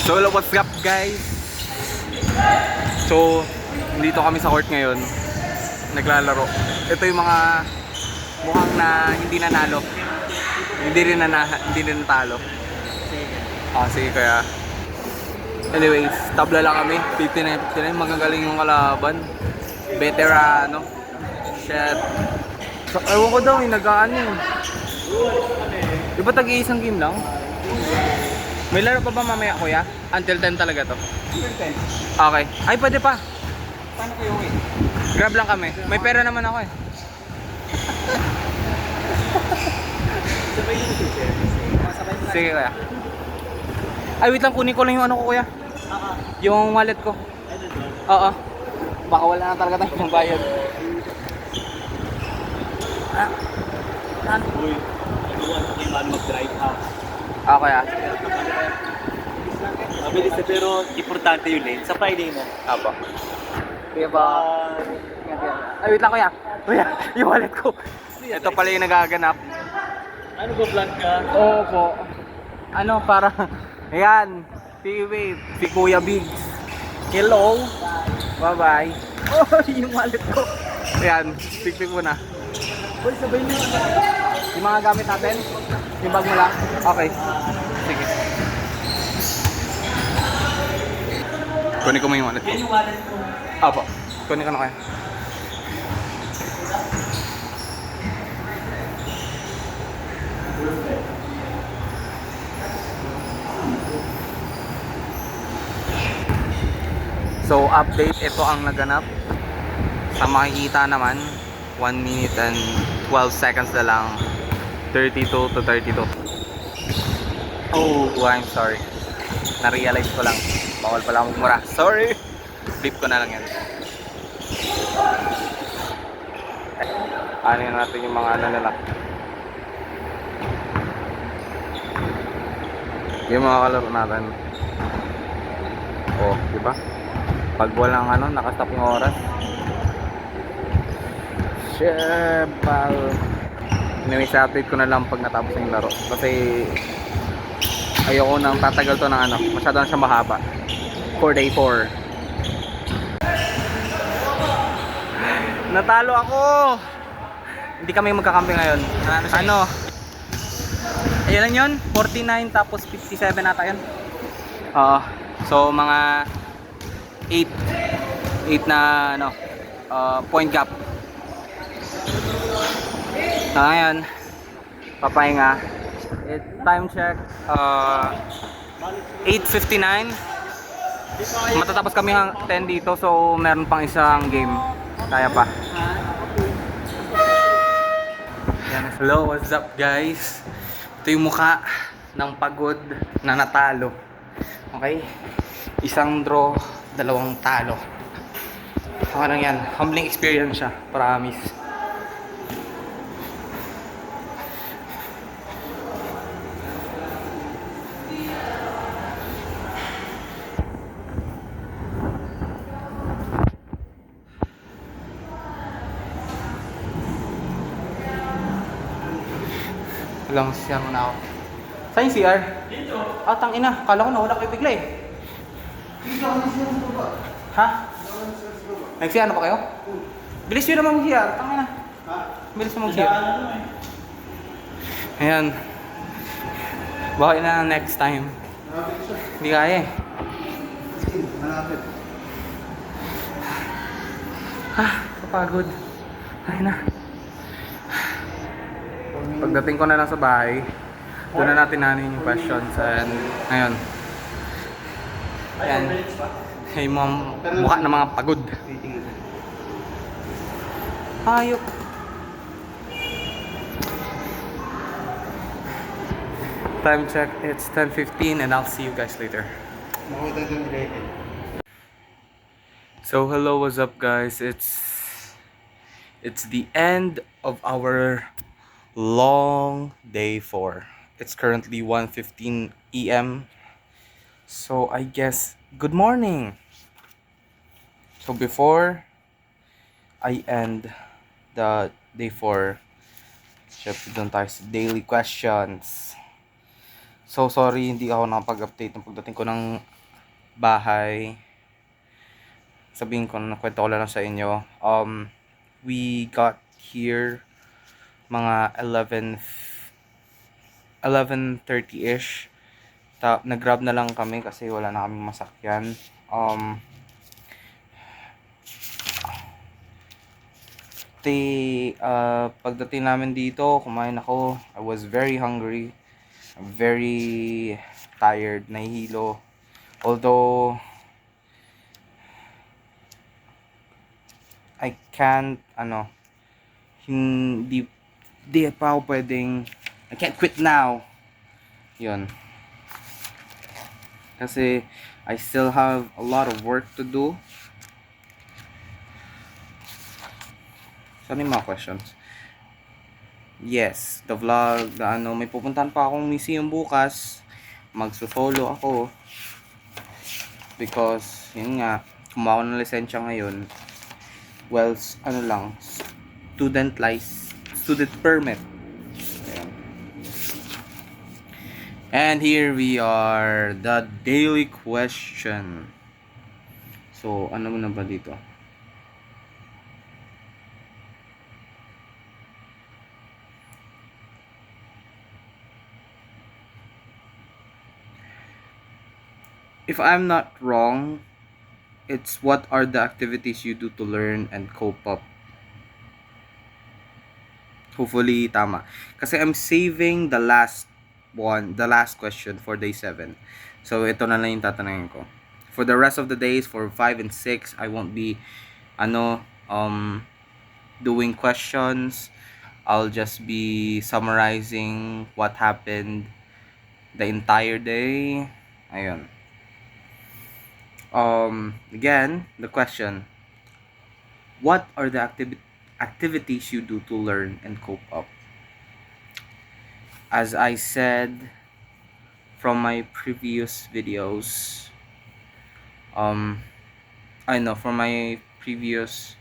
So hello, what's up guys? So dito kami sa court ngayon, naglalaro. Ito yung mga mukhang na hindi nanalo, hindi rin natalo. Sige kaya. Anyways, tabla lang kami, 59-59, magagaling yung kalaban. Veterano. Shit. So, ewan ko daw, nag-aano eh. Di ba tag-iisang game lang? May laro pa ba mamaya kuya? Until 10 talaga to? Until 10. Okay. Ay, pwede pa. Paano kayo uwi? Grab lang kami. May pera naman ako eh. Sabay yung teacher. Sige kuya. Ay, wait lang, kunin ko lang yung ano ko kuya. Yung wallet ko. Oo. Baka wala na talaga tayong bayad. Uy, paano mag-drive ha? Okay ah. Mabilis na pero importante yun eh. Sa Friday na. Apo. Kuya ba? Ay, wait lang kuya. Kuya, yung wallet ko. Ito pala yung nagaganap. Ano ba plan ka? Oo po. Ano, para... Ayan. Si Wave. Si Kuya Biggs. Hello. Bye-bye. Oh, yung wallet ko. Ayan. Picture mo na. Uy, sabay nyo. Yung mga gamit natin. Yung bag mo lang. Okay. Sige. Kunin ko mo yung wallet ko. Yan yung wallet ko. Apo. Kunin ko na kaya. So update, ito ang naganap. Sa makikita naman 1 minute and 12 seconds na lang, 32 to 32. Oh, I'm sorry. Na-realize ko lang, bawal pala magmura. Sorry. Flip ko na lang yan. Ano natin yung mga ano nila. Yung mga kalaro natin. Oh, di ba? Pag walang ano, nakastop yung oras. Shebal. Anyways, update ko na lang pag natapos yung laro. Kasi ayoko nang tatagal to ng ano, masyado na siyang mahaba. For day 4. Natalo ako! Hindi kami magkakampi ngayon. Ano? Ayun lang yun? 49 tapos 57 nata yun. So mga 8 na ano, point gap. So ngayon, papahinga. Time check, 8:59. Matatapos kami hang 10 dito, so meron pang isang game. Kaya pa. Yan. Hello, what's up guys? Ito yung mukha ng pagod na natalo. Okay? Isang draw, 2 talo. Okay lang yan. Humbling experience siya. Promise. Walang CR muna ako. Saan yung CR? Dito. Tangina. Kala ko nawala kayo bigla eh. Ha? Nag-CR na ba kayo? Bilis yun naman mag-CR. Tangina. Bilis na mag-CR. Ayan. Baka na next time. Hindi kaya eh. Kapagod. Ay na. Pagdating ko na lang sa bahay, doon na natin nanin yung questions and ngayon. Ayan. Yung mga mukha ng mga pagod. Hayop. Time check, it's 10:15 and I'll see you guys later. So hello, what's up guys? It's the end of our long day 4. It's currently 1:15 AM. So I guess good morning. So before I end the day 4, syempre doon tayo sa daily questions. So sorry, hindi ako nakapag-update ng pagdating ko ng bahay. Sabihin ko na kwento ko lang sa inyo. We got here mga 11:30ish. Nag-grab na lang kami kasi wala na kaming masakyan. Pagdating namin dito, kumain ako. I was very hungry, very tired, nahihilo. Although I can't hindi pa ako pwedeng, I can't quit now. Yun. Kasi I still have a lot of work to do. Saan yung mga questions? Yes, the vlog, may pupuntahan pa akong museum bukas. Magso-solo ako. Because, yun nga, kumuha ko ng lisensya ngayon. Well, student permit. Ayan. And here we are, the daily question. So, ano mo na ba dito? If I'm not wrong, it's what are the activities you do to learn and cope up. Hopefully, tama. Kasi I'm saving the last question for day 7. So, ito na lang yung tatanungin ko. For the rest of the days, for 5 and 6, I won't be, doing questions. I'll just be summarizing what happened the entire day. Ayun. Again, the question, what are the activities you do to learn and cope up? As I said from my previous videos, from my previous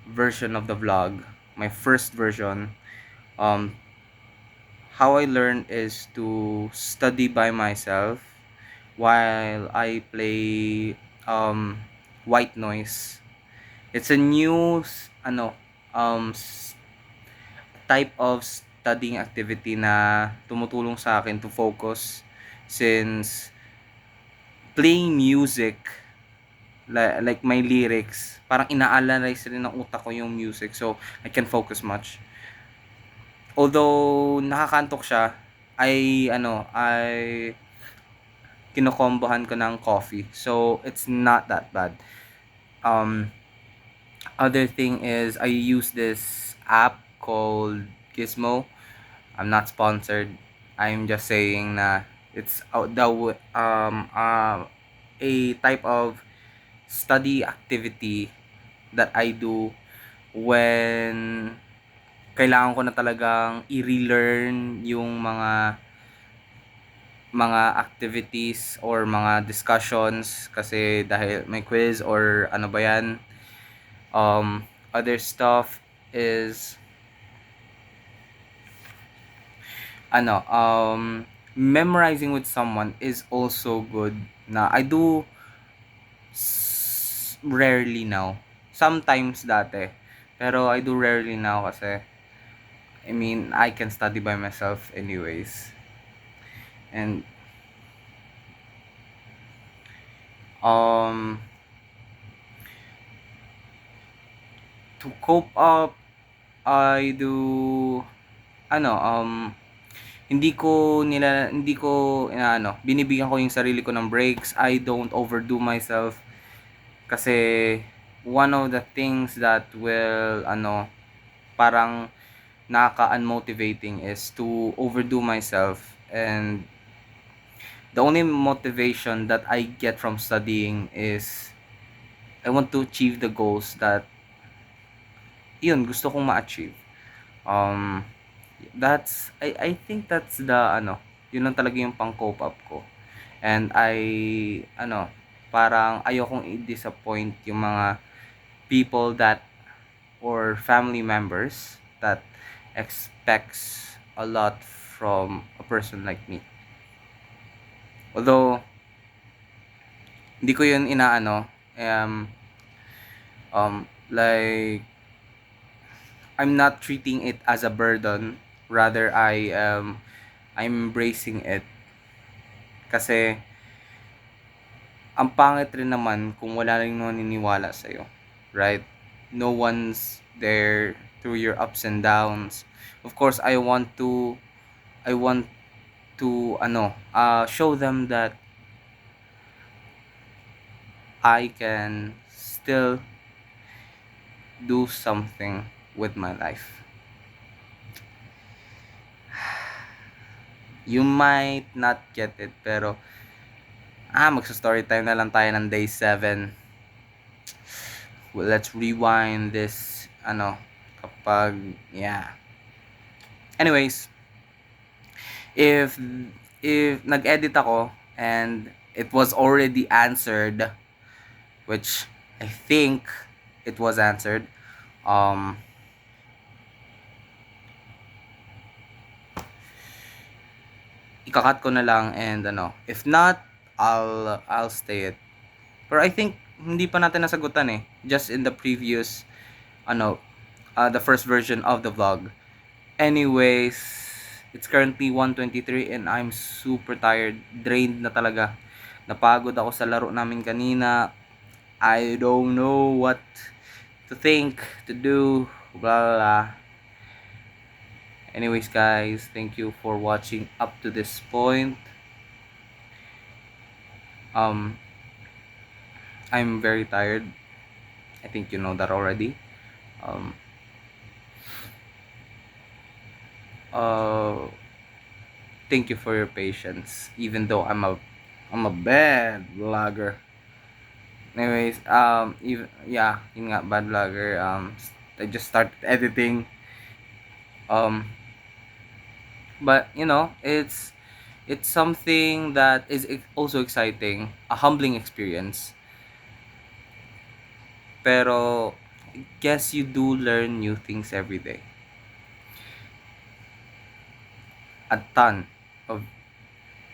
version of the vlog, my first version, how I learn is to study by myself while I play white noise. It's a new type of studying activity na tumutulong sa akin to focus, since playing music like my lyrics, parang ina-analyze rin ng utak ko yung music, so I can focus much. Although nakakantok siya, ay kinokombohan ko ng coffee. So, it's not that bad. Other thing is, I use this app called Gizmo. I'm not sponsored. I'm just saying na it's a type of study activity that I do when kailangan ko na talagang i-relearn yung mga activities or mga discussions, kasi dahil may quiz or ano ba yan. Other stuff is memorizing with someone is also good, na I do rarely now. Sometimes dati, pero I do rarely now kasi I can study by myself anyways. And to cope up, I do binibigyan ko yung sarili ko ng breaks. I don't overdo myself kasi one of the things that will parang nakaka-unmotivating is to overdo myself, and the only motivation that I get from studying is I want to achieve the goals that gusto kong ma-achieve. I think that's the yun lang talaga yung pang cope up ko. And parang ayokong i-disappoint yung mga people that or family members that expects a lot from a person like me. Although, hindi ko yun inaano, like, I'm not treating it as a burden. Rather, I'm embracing it. Kasi, ang pangit rin naman kung wala rin naniniwala sa'yo. Right? No one's there through your ups and downs. Of course, I want to, show them that I can still do something with my life. You might not get it, pero magsa-story time na lang tayo ng day 7. Well, let's rewind this, kapag, yeah. Anyways, if nag-edit ako and it was already answered, which I think it was answered, ikakat ko na lang, and if not, I'll stay it. Pero I think hindi pa natin nasagutan just in the previous the first version of the vlog. Anyways, it's currently 1:23 and I'm super tired, drained na talaga. Napagod ako sa laro namin kanina. I don't know what to think, to do, blah blah blah. Anyways guys, thank you for watching up to this point. I'm very tired. I think you know that already. Thank you for your patience, even though I'm a bad vlogger. Anyways, yun nga, bad vlogger. I just started editing. But it's something that is also exciting, a humbling experience. Pero I guess you do learn new things every day. A ton of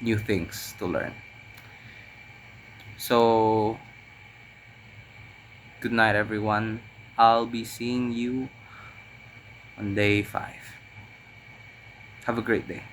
new things to learn. So, good night everyone. I'll be seeing you on day 5. Have a great day.